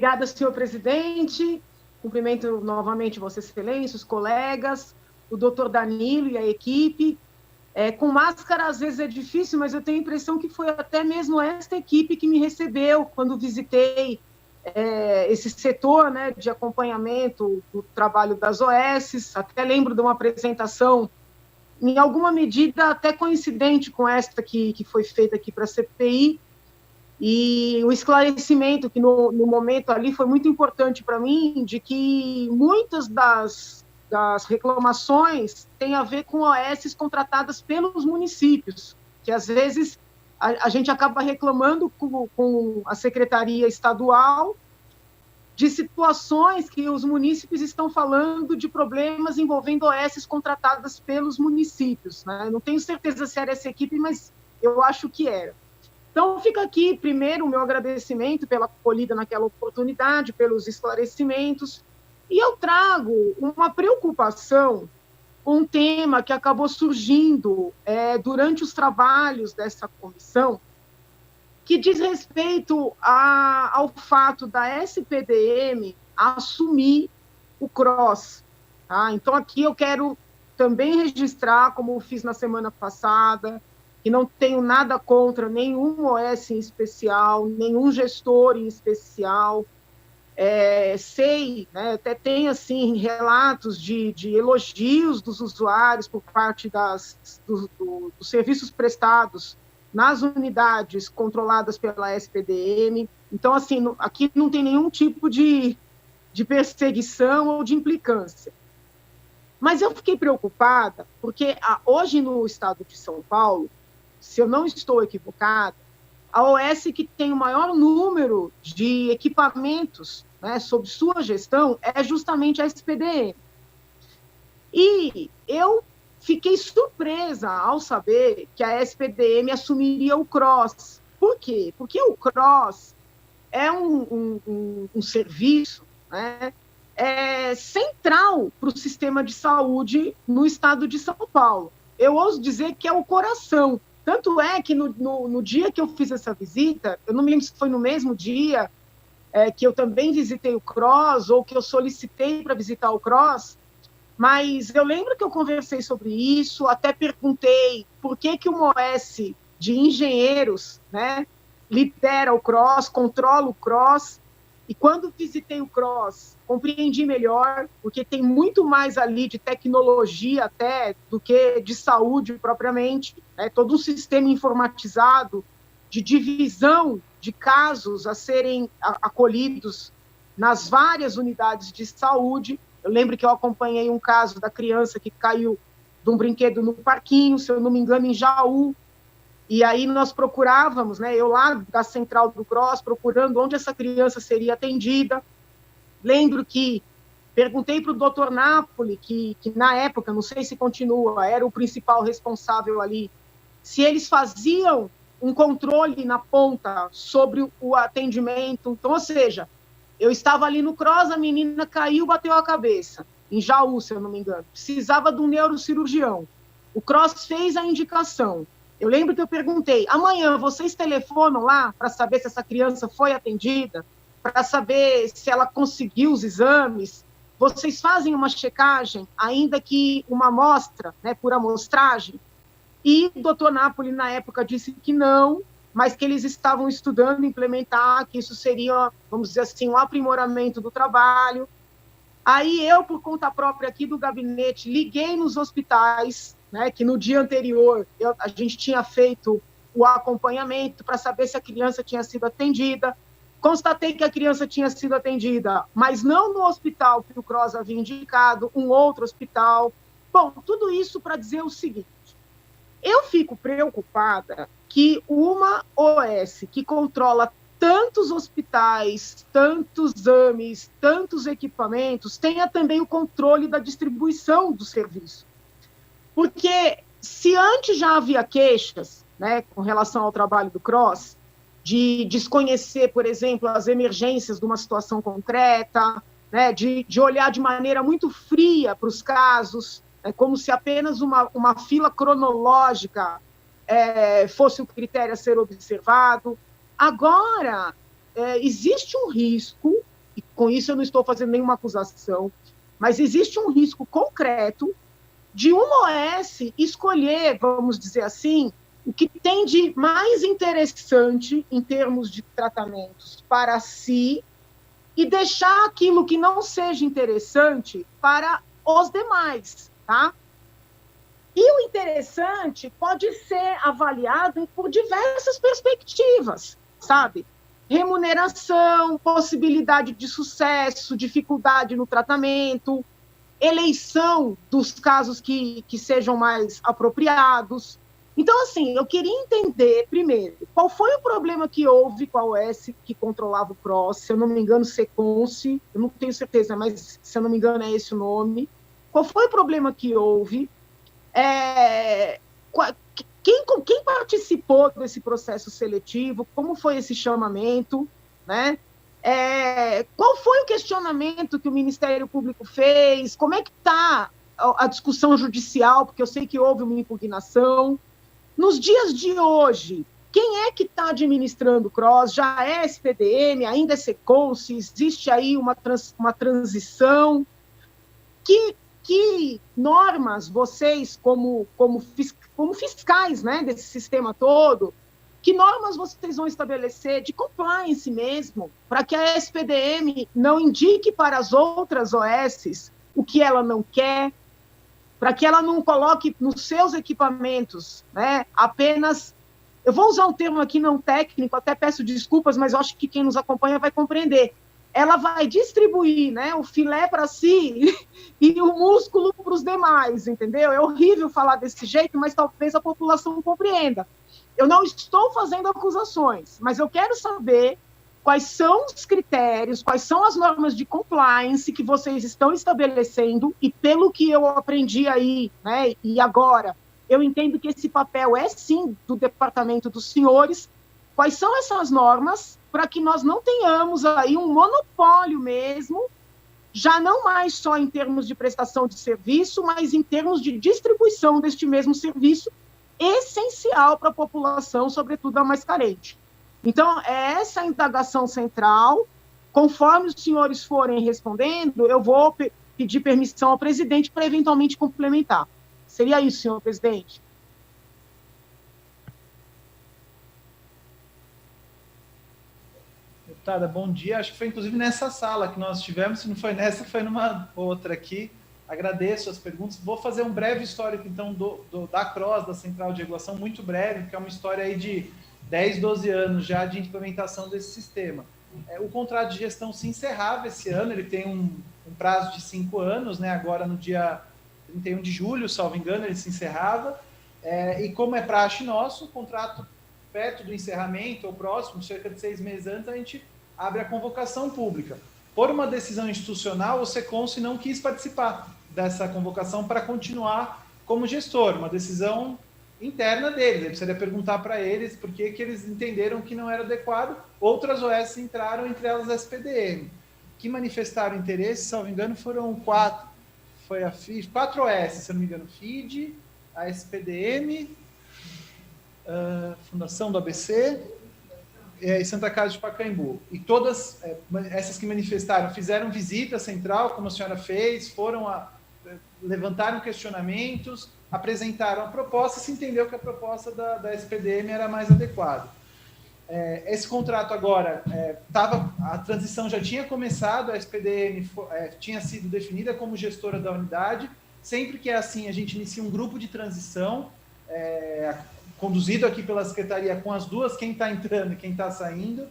Obrigada, senhor presidente. Cumprimento novamente Vossa Excelência, os colegas, o doutor Danilo e a equipe. Com máscara, às vezes é difícil, mas eu tenho a impressão que foi até mesmo esta equipe que me recebeu quando visitei esse setor, né, de acompanhamento do trabalho das OS. Até lembro de uma apresentação, em alguma medida até coincidente com esta que foi feita aqui para a CPI, e o esclarecimento que no momento ali foi muito importante para mim, de que muitas das reclamações têm a ver com OS contratadas pelos municípios, que às vezes a gente acaba reclamando com a Secretaria Estadual de situações que os munícipes estão falando de problemas envolvendo OS contratadas pelos municípios, né? Não tenho certeza se era essa equipe, mas eu acho que era. Então, fica aqui, primeiro, o meu agradecimento pela acolhida naquela oportunidade, pelos esclarecimentos, e eu trago uma preocupação com um tema que acabou surgindo durante os trabalhos dessa comissão, que diz respeito ao fato da SPDM assumir o CROSS. Tá? Então, aqui eu quero também registrar, como eu fiz na semana passada, que não tenho nada contra nenhum OS em especial, nenhum gestor em especial. Sei, né, até tem assim, relatos de elogios dos usuários por parte dos serviços prestados nas unidades controladas pela SPDM. Então, assim, aqui não tem nenhum tipo de perseguição ou de implicância. Mas eu fiquei preocupada, porque hoje no estado de São Paulo, se eu não estou equivocada, a OS que tem o maior número de equipamentos, né, sob sua gestão é justamente a SPDM. E eu fiquei surpresa ao saber que a SPDM assumiria o CROSS. Por quê? Porque o CROSS é um serviço, né, central para o sistema de saúde no estado de São Paulo. Eu ouso dizer que é o coração. Tanto é que no dia que eu fiz essa visita, eu não me lembro se foi no mesmo dia que eu também visitei o CROSS, ou que eu solicitei para visitar o CROSS, mas eu lembro que eu conversei sobre isso, até perguntei por que uma OS de engenheiros, né, lidera o CROSS, controla o CROSS, e quando visitei o CROSS, compreendi melhor, porque tem muito mais ali de tecnologia até do que de saúde propriamente, todo um sistema informatizado de divisão de casos a serem acolhidos nas várias unidades de saúde. Eu lembro que eu acompanhei um caso da criança que caiu de um brinquedo no parquinho, se eu não me engano, em Jaú, e aí nós procurávamos, né, eu lá da central do CROSS, procurando onde essa criança seria atendida. Lembro que perguntei para o doutor Napoli, que na época, não sei se continua, era o principal responsável ali, se eles faziam um controle na ponta sobre o atendimento. Então, ou seja, eu estava ali no CROSS, a menina caiu, bateu a cabeça, em Jaú, se eu não me engano, precisava de um neurocirurgião. O CROSS fez a indicação. Eu lembro que eu perguntei, amanhã vocês telefonam lá para saber se essa criança foi atendida, para saber se ela conseguiu os exames, vocês fazem uma checagem, ainda que uma amostra, né, por amostragem? E o doutor Napoli, na época, disse que não, mas que eles estavam estudando implementar, que isso seria, vamos dizer assim, um aprimoramento do trabalho. Aí eu, por conta própria aqui do gabinete, liguei nos hospitais, né, que no dia anterior a gente tinha feito o acompanhamento para saber se a criança tinha sido atendida. Constatei que a criança tinha sido atendida, mas não no hospital que o CROSS havia indicado, um outro hospital. Bom, tudo isso para dizer o seguinte: eu fico preocupada que uma OS que controla tantos hospitais, tantos exames, tantos equipamentos, tenha também o controle da distribuição do serviço. Porque se antes já havia queixas, né, com relação ao trabalho do CROSS, de desconhecer, por exemplo, as emergências de uma situação concreta, né, de olhar de maneira muito fria para os casos, como se apenas uma fila cronológica fosse o critério a ser observado. Agora, existe um risco com isso eu não estou fazendo nenhuma acusação, mas existe um risco concreto de uma OS escolher, vamos dizer assim, o que tem de mais interessante em termos de tratamentos para si e deixar aquilo que não seja interessante para os demais, tá? E o interessante pode ser avaliado por diversas perspectivas, sabe? Remuneração, possibilidade de sucesso, dificuldade no tratamento, eleição dos casos que sejam mais apropriados. Então, assim, eu queria entender, primeiro, qual foi o problema que houve com a OS que controlava o PROS, se eu não me engano, Seconce, eu não tenho certeza, mas se eu não me engano é esse o nome. Qual foi o problema que houve? Quem participou desse processo seletivo? Como foi esse chamamento? Né? Qual foi o questionamento que o Ministério Público fez? Como é que está a discussão judicial? Porque eu sei que houve uma impugnação. Nos dias de hoje, quem é que está administrando o CROSS? Já é SPDM? Ainda é Seconce? Existe aí uma transição? Que normas vocês, como fiscais, né, desse sistema todo, que normas vocês vão estabelecer de compliance mesmo, para que a SPDM não indique para as outras OSs o que ela não quer, para que ela não coloque nos seus equipamentos, né, apenas... Eu vou usar um termo aqui não técnico, até peço desculpas, mas eu acho que quem nos acompanha vai compreender. Ela vai distribuir, né, o filé para si e o músculo para os demais, entendeu? É horrível falar desse jeito, mas talvez a população compreenda. Eu não estou fazendo acusações, mas eu quero saber quais são os critérios, quais são as normas de compliance que vocês estão estabelecendo, e pelo que eu aprendi aí, né, e agora, eu entendo que esse papel é, sim, do departamento dos senhores. Quais são essas normas para que nós não tenhamos aí um monopólio mesmo, já não mais só em termos de prestação de serviço, mas em termos de distribuição deste mesmo serviço, essencial para a população, sobretudo a mais carente. Então, é essa a indagação central. Conforme os senhores forem respondendo, eu vou pedir permissão ao presidente para eventualmente complementar. Seria isso, senhor presidente? Deputada, bom dia. Acho que foi inclusive nessa sala que nós tivemos, se não foi nessa, foi numa outra aqui. Agradeço as perguntas. Vou fazer um breve histórico, então, da CROSS, da Central de Regulação, muito breve, porque é uma história aí de 10, 12 anos já de implementação desse sistema. O contrato de gestão se encerrava esse ano, ele tem um prazo de 5 anos, né? Agora no dia 31 de julho, salvo engano, ele se encerrava. E como é praxe nosso, o contrato perto do encerramento, ou próximo, cerca de 6 meses antes, a gente abre a convocação pública. Por uma decisão institucional, o Seconce não quis participar dessa convocação para continuar como gestor, uma decisão interna deles. Eu precisaria perguntar para eles por que eles entenderam que não era adequado. Outras OS entraram, entre elas a SPDM, que manifestaram interesse, se não me engano, foram 4. Foi a FID, 4 OS, se não me engano, FID, a SPDM, a Fundação do ABC e Santa Casa de Pacaembu. E todas essas que manifestaram fizeram visita à central, como a senhora fez, levantaram questionamentos, apresentaram a proposta, se entendeu que a proposta da SPDM era mais adequada. Esse contrato agora, a transição já tinha começado, a SPDM tinha sido definida como gestora da unidade. Sempre que é assim, a gente inicia um grupo de transição, conduzido aqui pela Secretaria com as duas, quem está entrando e quem está saindo.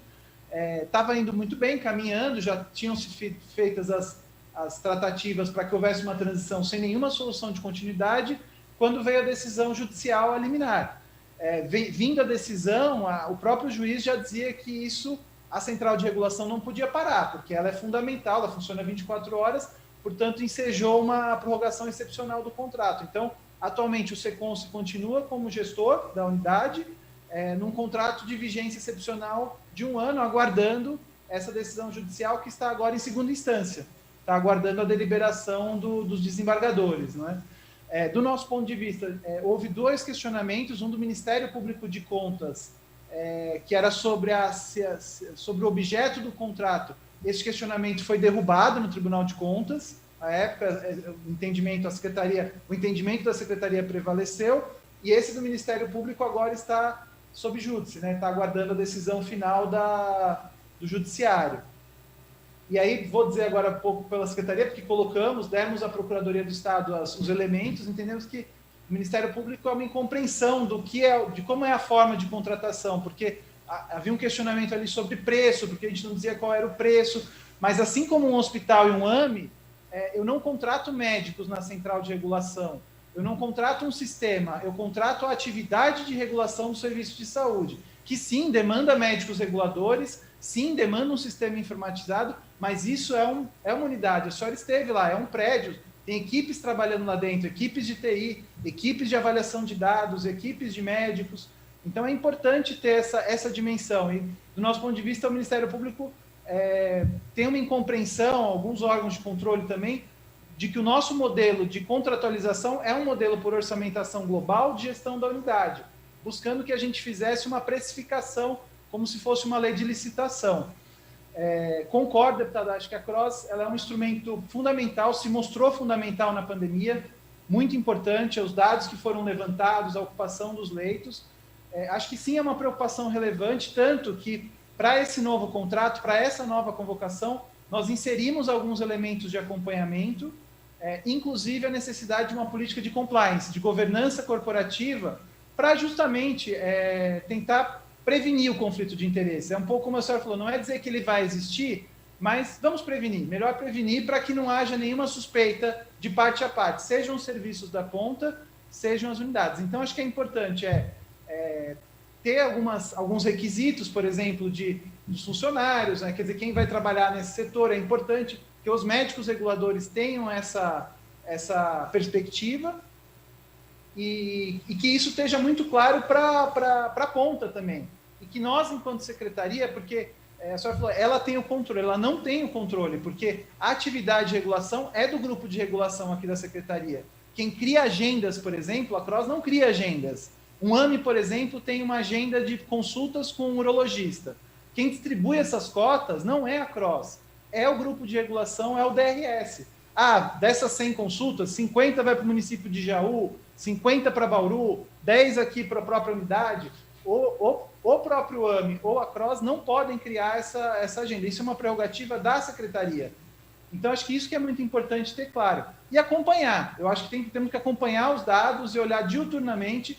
Estava indo muito bem, caminhando, já tinham sido feitas as tratativas para que houvesse uma transição sem nenhuma solução de continuidade, quando veio a decisão judicial a liminar. Vindo a decisão, o próprio juiz já dizia que isso, a central de regulação não podia parar, porque ela é fundamental, ela funciona 24 horas, portanto, ensejou uma prorrogação excepcional do contrato. Então, atualmente, o Seconce continua como gestor da unidade, num contrato de vigência excepcional de 1 ano, aguardando essa decisão judicial que está agora em segunda instância. Está aguardando a deliberação dos desembargadores, não é? Do nosso ponto de vista, houve 2 questionamentos, um do Ministério Público de Contas, que era sobre o objeto do contrato, esse questionamento foi derrubado no Tribunal de Contas. À época, o entendimento da Secretaria prevaleceu, e esse do Ministério Público agora está sob júdice, né? Está aguardando a decisão final do Judiciário. E aí, vou dizer agora um pouco pela Secretaria, porque demos à Procuradoria do Estado os elementos, entendemos que o Ministério Público é uma incompreensão de como é a forma de contratação, porque havia um questionamento ali sobre preço, porque a gente não dizia qual era o preço, mas assim como um hospital e um AME, eu não contrato médicos na central de regulação, eu não contrato um sistema, eu contrato a atividade de regulação do serviço de saúde, que sim, demanda médicos reguladores, sim, demanda um sistema informatizado, mas isso é uma unidade. A senhora esteve lá, é um prédio, tem equipes trabalhando lá dentro, equipes de TI, equipes de avaliação de dados, equipes de médicos. Então é importante ter essa dimensão. E, do nosso ponto de vista, o Ministério Público tem uma incompreensão, alguns órgãos de controle também, de que o nosso modelo de contratualização é um modelo por orçamentação global de gestão da unidade, buscando que a gente fizesse uma precificação como se fosse uma lei de licitação. Concordo, deputada, acho que a CROSS ela é um instrumento fundamental, se mostrou fundamental na pandemia, muito importante, os dados que foram levantados, a ocupação dos leitos. Acho que sim, é uma preocupação relevante, tanto que para esse novo contrato, para essa nova convocação, nós inserimos alguns elementos de acompanhamento, inclusive a necessidade de uma política de compliance, de governança corporativa, para justamente tentar prevenir o conflito de interesse. É um pouco como a senhora falou, não é dizer que ele vai existir, mas vamos prevenir. Melhor prevenir para que não haja nenhuma suspeita de parte a parte, sejam os serviços da ponta, sejam as unidades. Então, acho que é importante ter alguns requisitos, por exemplo, dos funcionários, né? Quer dizer, quem vai trabalhar nesse setor, é importante que os médicos reguladores tenham essa perspectiva e que isso esteja muito claro para a ponta também. E que nós, enquanto secretaria, porque a senhora falou, ela tem o controle, ela não tem o controle, porque a atividade de regulação é do grupo de regulação aqui da secretaria. Quem cria agendas, por exemplo, a CROSS não cria agendas. Um AME, por exemplo, tem uma agenda de consultas com um urologista. Quem distribui essas cotas não é a CROSS, é o grupo de regulação, é o DRS. Dessas 100 consultas, 50 vai para o município de Jaú, 50 para Bauru, 10 aqui para a própria unidade. O próprio AME ou a CROSS não podem criar essa agenda. Isso é uma prerrogativa da secretaria. Então, acho que isso que é muito importante ter claro. E acompanhar. Eu acho que temos que acompanhar os dados e olhar diuturnamente.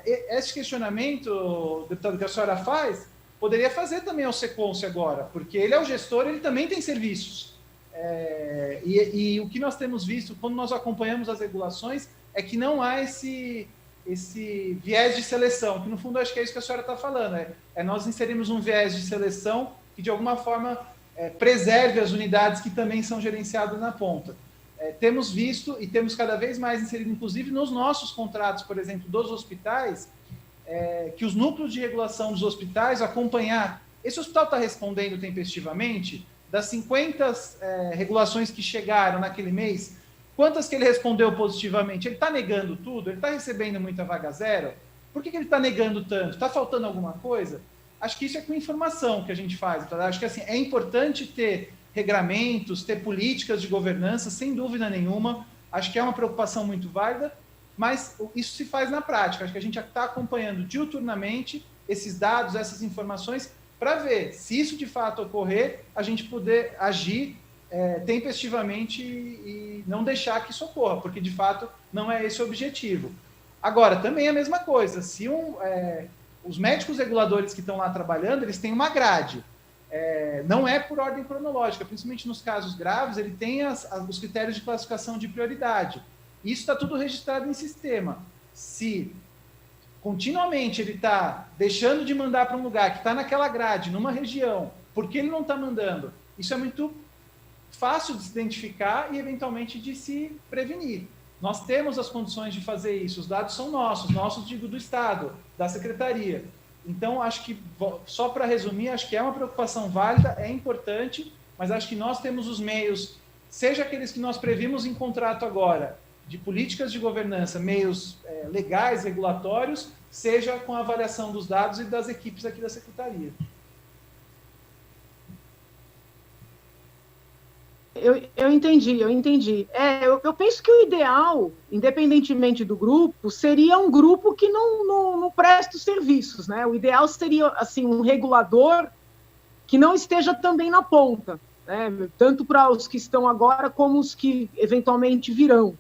Esse questionamento, deputado, que a senhora faz, poderia fazer também ao Seconce agora, porque ele é o gestor, ele também tem serviços. E o que nós temos visto, quando nós acompanhamos as regulações, é que não há esse viés de seleção, que no fundo acho que é isso que a senhora está falando, nós inserimos um viés de seleção que de alguma forma preserve as unidades que também são gerenciadas na ponta. Temos visto e temos cada vez mais inserido, inclusive nos nossos contratos, por exemplo, dos hospitais, que os núcleos de regulação dos hospitais acompanhar. Esse hospital está respondendo tempestivamente? Das 50 regulações que chegaram naquele mês, quantas que ele respondeu positivamente? Ele está negando tudo? Ele está recebendo muita vaga zero? Por que ele está negando tanto? Está faltando alguma coisa? Acho que isso é com informação que a gente faz. Tá? Acho que assim, é importante ter regramentos, ter políticas de governança, sem dúvida nenhuma. Acho que é uma preocupação muito válida, mas isso se faz na prática. Acho que a gente está acompanhando diuturnamente esses dados, essas informações, para ver se isso de fato ocorrer, a gente poder agir tempestivamente e não deixar que isso ocorra, porque de fato não é esse o objetivo. Agora, também é a mesma coisa, se os médicos reguladores que estão lá trabalhando, eles têm uma grade, não é por ordem cronológica, principalmente nos casos graves, ele tem os critérios de classificação de prioridade. Isso está tudo registrado em sistema. Se continuamente ele está deixando de mandar para um lugar que está naquela grade, numa região, por que ele não está mandando? Isso é muito fácil de se identificar e, eventualmente, de se prevenir. Nós temos as condições de fazer isso, os dados são nossos, digo, do Estado, da Secretaria. Então, acho que, só para resumir, acho que é uma preocupação válida, é importante, mas acho que nós temos os meios, seja aqueles que nós previmos em contrato agora, de políticas de governança, meios legais, regulatórios, seja com a avaliação dos dados e das equipes aqui da Secretaria. Eu entendi. Eu penso que o ideal, independentemente do grupo, seria um grupo que não presta os serviços, né? O ideal seria, assim, um regulador que não esteja também na ponta, né? Tanto para os que estão agora como os que eventualmente virão.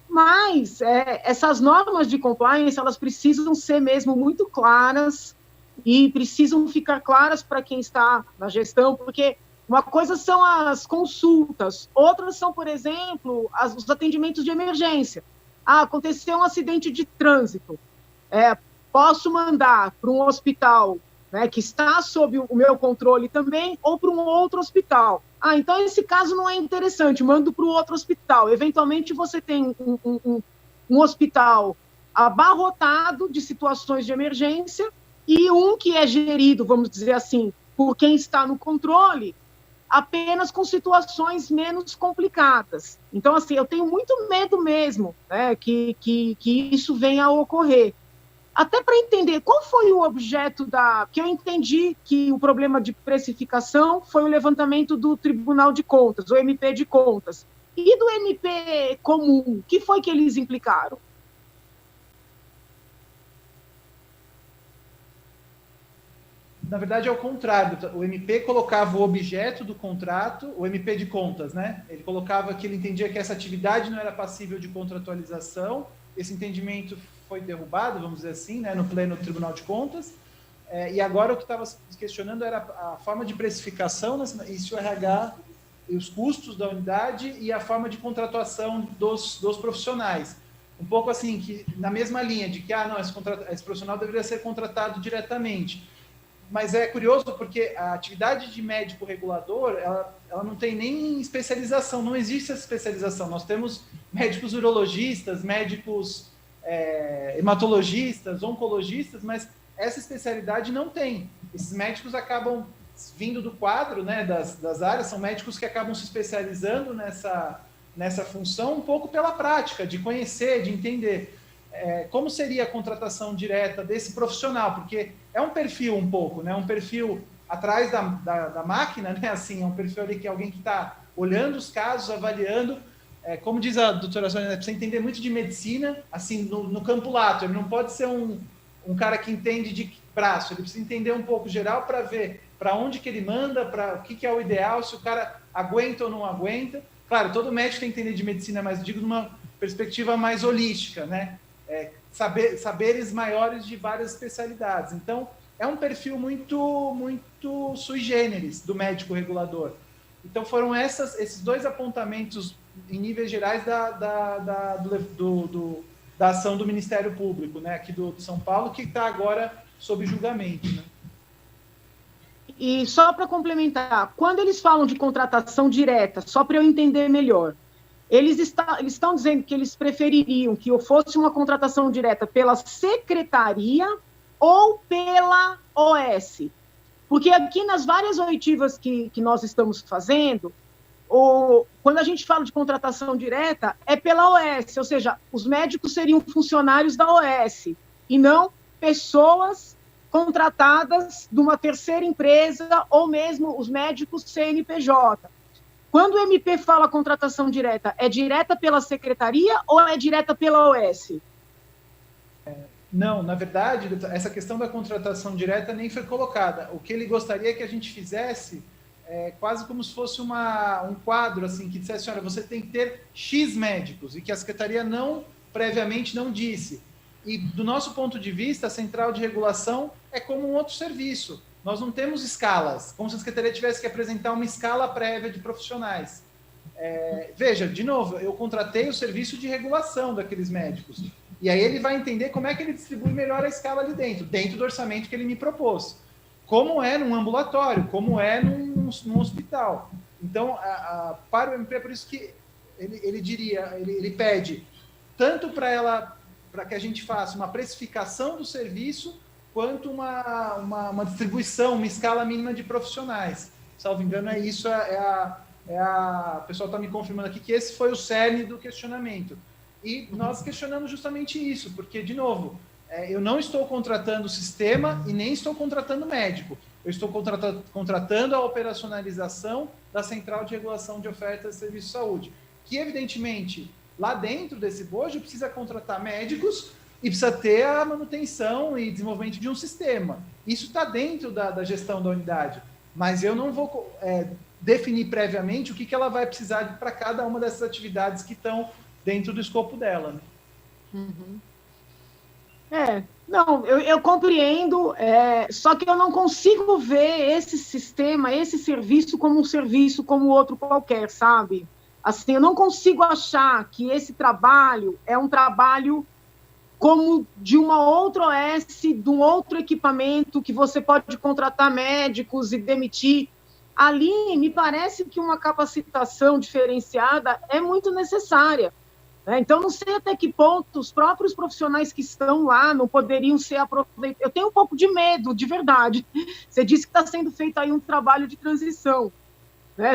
Mas essas normas de compliance, elas precisam ser mesmo muito claras e precisam ficar claras para quem está na gestão, porque uma coisa são as consultas, outras são, por exemplo, os atendimentos de emergência. Aconteceu um acidente de trânsito, posso mandar para um hospital, né, que está sob o meu controle também, ou para um outro hospital. Então esse caso não é interessante, mando para o outro hospital. Eventualmente você tem um hospital abarrotado de situações de emergência e um que é gerido, vamos dizer assim, por quem está no controle, apenas com situações menos complicadas. Então, assim, eu tenho muito medo mesmo, né, que isso venha a ocorrer. Até para entender qual foi o objeto que eu entendi que o problema de precificação foi o levantamento do Tribunal de Contas, o MP de Contas. E do MP comum, o que foi que eles implicaram? Na verdade, é o contrário. O MP colocava o objeto do contrato, o MP de contas, né? Ele colocava que ele entendia que essa atividade não era passível de contratualização. Esse entendimento foi derrubado, vamos dizer assim, né, no pleno do Tribunal de Contas. E agora o que estava se questionando era a forma de precificação, e se o RH, e os custos da unidade e a forma de contratuação dos profissionais. Um pouco assim, que na mesma linha de que não, esse profissional deveria ser contratado diretamente. Mas é curioso porque a atividade de médico regulador, ela não tem nem especialização, não existe essa especialização. Nós temos médicos urologistas, médicos hematologistas, oncologistas, mas essa especialidade não tem. Esses médicos acabam vindo do quadro, né, das áreas, são médicos que acabam se especializando nessa função um pouco pela prática, de conhecer, de entender. Como seria a contratação direta desse profissional, porque é um perfil um pouco, né? Um perfil atrás da máquina, né? Assim, é um perfil ali que é alguém que está olhando os casos, avaliando. Como diz a doutora Sônia, precisa entender muito de medicina, assim, no campo lato. Ele não pode ser um cara que entende de braço, ele precisa entender um pouco geral para ver para onde que ele manda, para o que é o ideal, se o cara aguenta ou não aguenta. Claro, todo médico tem que entender de medicina, mas digo numa perspectiva mais holística, né? Saberes maiores de várias especialidades. Então, é um perfil muito, muito sui generis do médico regulador. Então, foram esses dois apontamentos em níveis gerais da ação do Ministério Público, né, aqui de São Paulo, que está agora sob julgamento. Né? E só para complementar, quando eles falam de contratação direta, só para eu entender melhor, eles estão dizendo que eles prefeririam que fosse uma contratação direta pela secretaria ou pela OS. Porque aqui nas várias oitivas que nós estamos fazendo, quando a gente fala de contratação direta, é pela OS, ou seja, os médicos seriam funcionários da OS, e não pessoas contratadas de uma terceira empresa, ou mesmo os médicos CNPJ. Quando o MP fala contratação direta, é direta pela secretaria ou é direta pela OS? Não, na verdade, essa questão da contratação direta nem foi colocada. O que ele gostaria que a gente fizesse quase como se fosse um quadro assim, que dissesse, olha, você tem que ter X médicos, e que a secretaria previamente não disse. E do nosso ponto de vista, a central de regulação é como um outro serviço. Nós não temos escalas, como se a secretaria tivesse que apresentar uma escala prévia de profissionais. Veja, de novo, eu contratei o serviço de regulação daqueles médicos. E aí ele vai entender como é que ele distribui melhor a escala ali dentro do orçamento que ele me propôs. Como é num ambulatório, como é num hospital. Então, para o MP, é por isso que ele pede tanto para que a gente faça uma precificação do serviço, quanto uma distribuição, uma escala mínima de profissionais. Salvo engano, isso o pessoal está me confirmando aqui que esse foi o cerne do questionamento. E nós questionamos justamente isso, porque, de novo, eu não estou contratando o sistema e nem estou contratando médico. eu estou contratando a operacionalização da Central de Regulação de Ofertas de Serviços de Saúde, que, evidentemente, lá dentro desse bojo precisa contratar médicos e precisa ter a manutenção e desenvolvimento de um sistema. Isso está dentro da gestão da unidade, mas eu não vou definir previamente o que ela vai precisar para cada uma dessas atividades que estão dentro do escopo dela. Né? Não, eu compreendo, só que eu não consigo ver esse sistema, esse serviço como um serviço como outro qualquer, sabe? Assim, eu não consigo achar que esse trabalho é um trabalho como de uma outra OS, de um outro equipamento que você pode contratar médicos e demitir. Ali, me parece que uma capacitação diferenciada é muito necessária. Então, não sei até que ponto os próprios profissionais que estão lá não poderiam ser aproveitados. Eu tenho um pouco de medo, de verdade. Você disse que está sendo feito aí um trabalho de transição.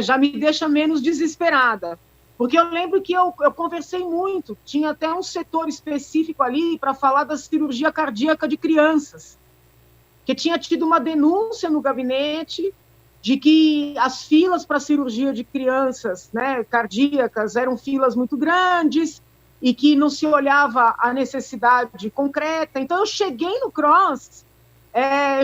Já me deixa menos desesperada. Porque eu lembro que eu conversei muito, tinha até um setor específico ali para falar da cirurgia cardíaca de crianças, que tinha tido uma denúncia no gabinete de que as filas para cirurgia de crianças, né, cardíacas eram filas muito grandes e que não se olhava a necessidade concreta. Então, eu cheguei no CROSS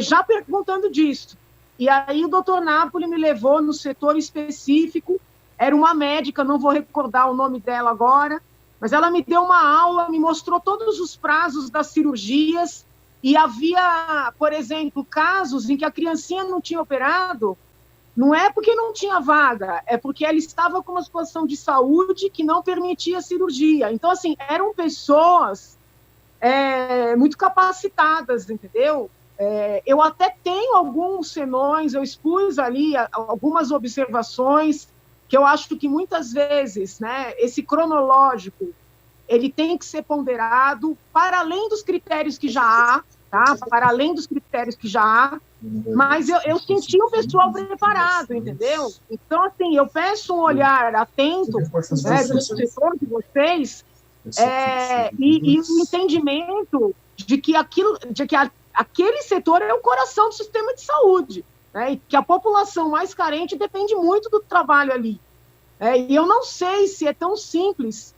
já perguntando disso. E aí o doutor Napoli me levou no setor específico, era uma médica, não vou recordar o nome dela agora, mas ela me deu uma aula, me mostrou todos os prazos das cirurgias, e havia, por exemplo, casos em que a criancinha não tinha operado, não é porque não tinha vaga, é porque ela estava com uma situação de saúde que não permitia a cirurgia. Então, assim, eram pessoas muito capacitadas, entendeu? Eu até tenho alguns senões, eu expus ali algumas observações, que eu acho que muitas vezes, né, esse cronológico, ele tem que ser ponderado para além dos critérios que já há, tá? Para além dos critérios que já há, mas eu senti o pessoal preparado, entendeu? Então, assim, eu peço um olhar atento, né, do setor de vocês, e um entendimento de que aquele setor é o coração do sistema de saúde, né, e que a população mais carente depende muito do trabalho ali. E eu não sei se é tão simples,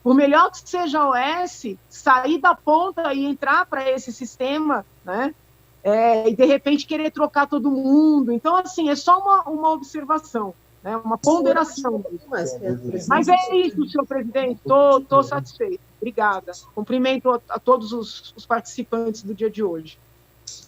por melhor que seja a OS, sair da ponta e entrar para esse sistema, né, e de repente querer trocar todo mundo. Então, assim, é só uma observação, né, uma ponderação. Mas é isso, senhor presidente, estou satisfeito. Obrigada. Cumprimento a todos os participantes do dia de hoje.